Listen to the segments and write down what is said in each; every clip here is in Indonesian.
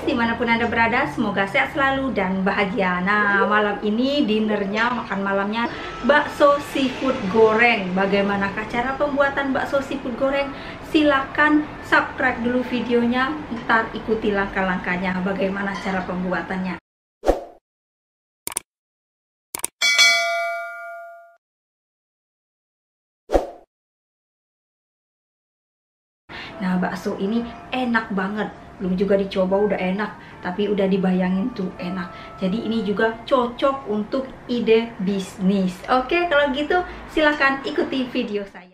dimanapun Anda berada, semoga sehat selalu dan bahagia. Nah, malam ini dinernya, makan malamnya bakso seafood goreng. Bagaimanakah cara pembuatan bakso seafood goreng? Silahkan subscribe dulu videonya, ntar ikuti langkah-langkahnya bagaimana cara pembuatannya. Nah, bakso ini enak banget. Belum juga dicoba udah enak, tapi udah dibayangin tuh enak. Jadi ini juga cocok untuk ide bisnis. Oke, kalau gitu silahkan ikuti video saya.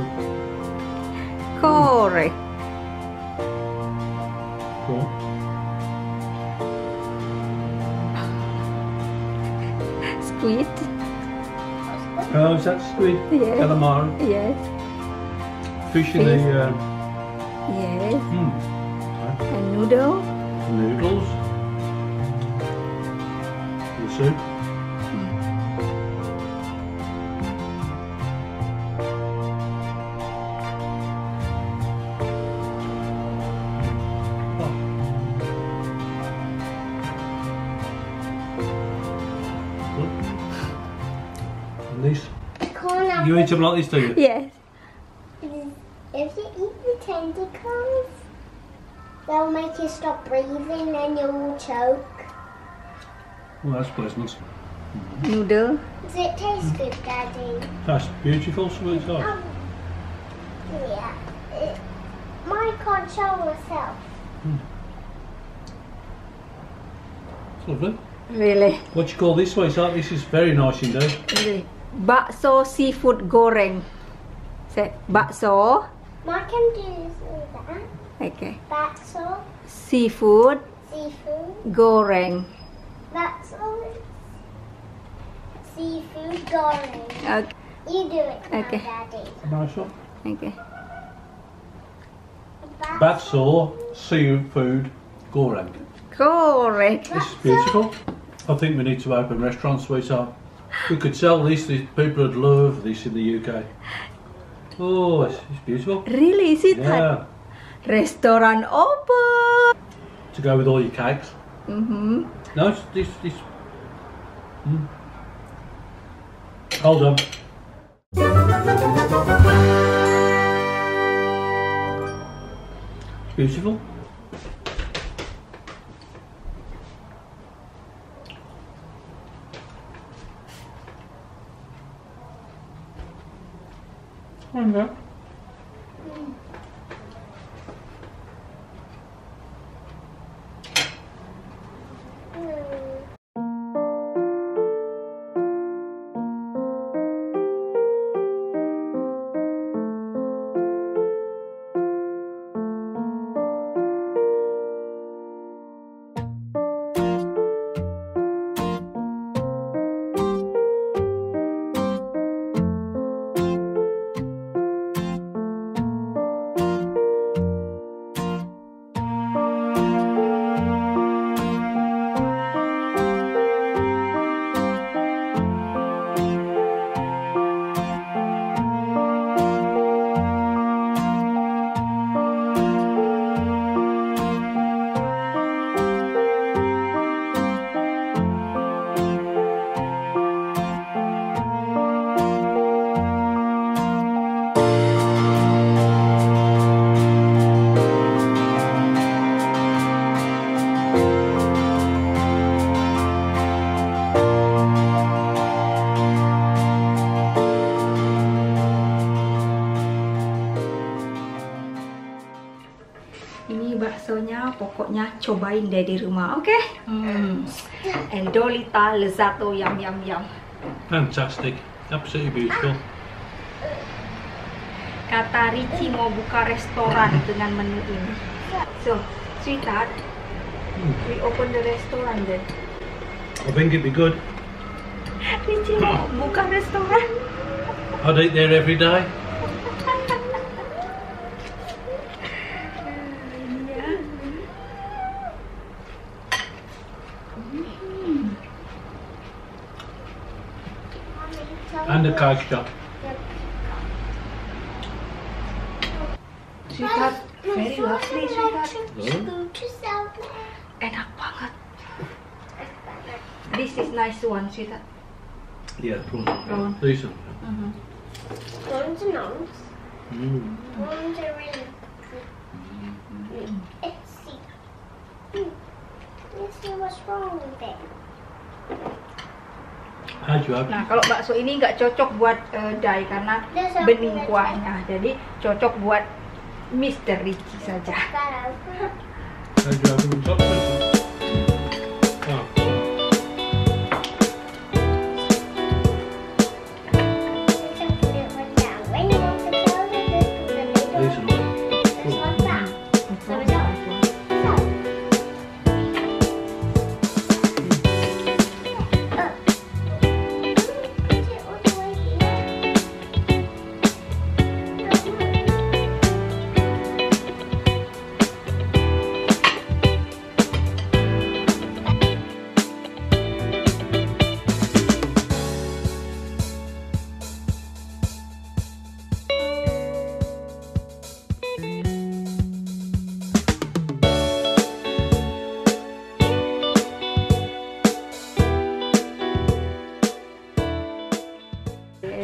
seafood. Goreng. Go on. Squid. Oh, is that squid? Yes. Calamari? Yes. Fish in the Yes. okay. And noodle. Noodles. The soup. And these. You eat them like this, do you? Yes. If you eat the tentacles, they'll make you stop breathing and you'll choke. Well, that's pleasant. Noodle. Does it taste good, Daddy? That's beautiful, sweetheart. Yeah. Mine can't show herself. It's lovely. Really. What do you call this, sweetheart? This is very nice indeed. Really. Baso seafood goreng. Say bakso. Mine can do that. Okay. Baso, Seafood seafood, goreng. baso, seafood, goreng. Okay. You do it now, Okay. Daddy. Nice one. Okay. Baso seafood goreng. Goreng. This is beautiful. I think we need to open restaurants, sweetheart. We could sell this. People would love this in the UK. Oh, it's beautiful. Really, is it? Yeah. Restoran open. To go with all your cakes. Mm-hmm. No, it's this. Hold on. Beautiful. Okay. Ini baksonya pokoknya cobain deh di rumah, oke? Endolita lezato yum yum yum. Fantastic. Absolutely beautiful. Kata Ricci mau buka restoran dengan menu ini. So, sweetheart, we open the restaurant then. I think it'd be good. Ricci mau buka restoran. I'd eat there every day. And the cake shop. Sweetheart, very lovely, sweetheart. Oh. Enak banget. This is nice one, sweetheart. Yeah, prawn. Prawn. Decent. Prawns are nice. Mm. Prawns are really good. Let's see. Let's see what's wrong with it. How'd you have? Nah, kalau bakso ini nggak cocok buat dai karena bening kuahnya. Jadi cocok buat Mr. Ricci saja. How'd you have them on top? Oh. When you want to tell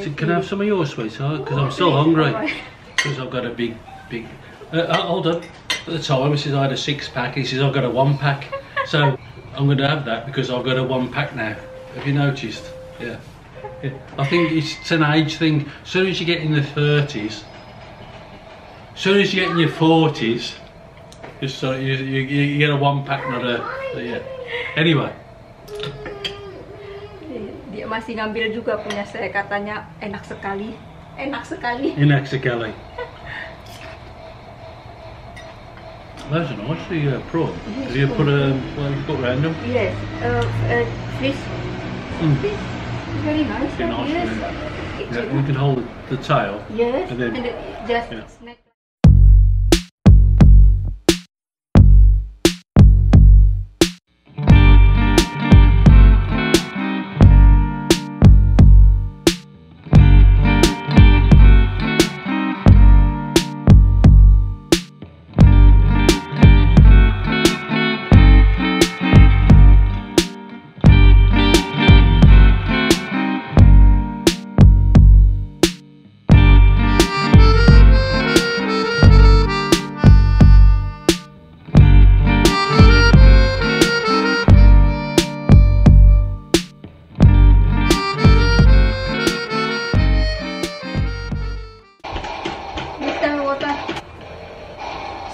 Thank Can I have some of yours, sweetheart? Because I'm still hungry. Because I've got a big. Hold on. At the time, he says I had a 6-pack. He says I've got a 1-pack. So I'm going to have that because I've got a 1-pack now. Have you noticed? Yeah. I think it's an age thing. As soon as you get in the 30s, as soon as you get in your 40s, you get a 1-pack, not a. Yeah. Anyway. Dia masih ngambil juga punya saya, katanya enak sekali. Enak sekali. Enak sekali. Those are nice, the prawn. Have you put around them? Yes, fish. Fish. Very nice. Very nice, Yes. Yeah, you can hold the tail. Yes, And then, just yeah. snack.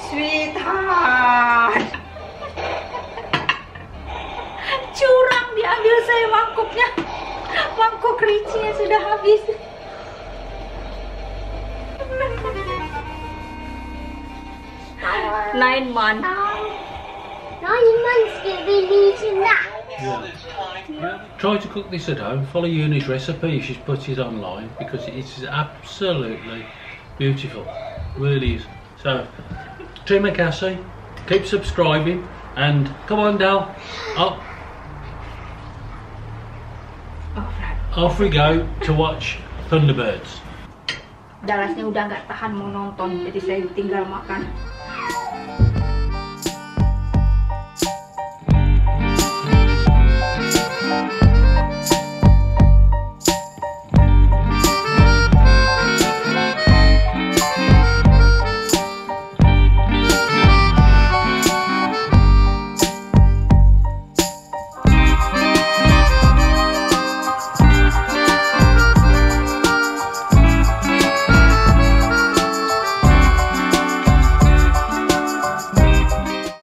Sweetheart, curang diambil saya mangkuknya, mangkuk ricinya sudah habis. 9 months. 9 months you've been eating that. yeah. Try to cook this at home. Follow Yuni's recipe. She's put it online because it is absolutely beautiful. Really is. So, terima kasih. Keep subscribing and come on, Dal. Off we go to watch Thunderbirds. Dalasnya udah nggak tahan mau nonton, jadi saya tinggal makan.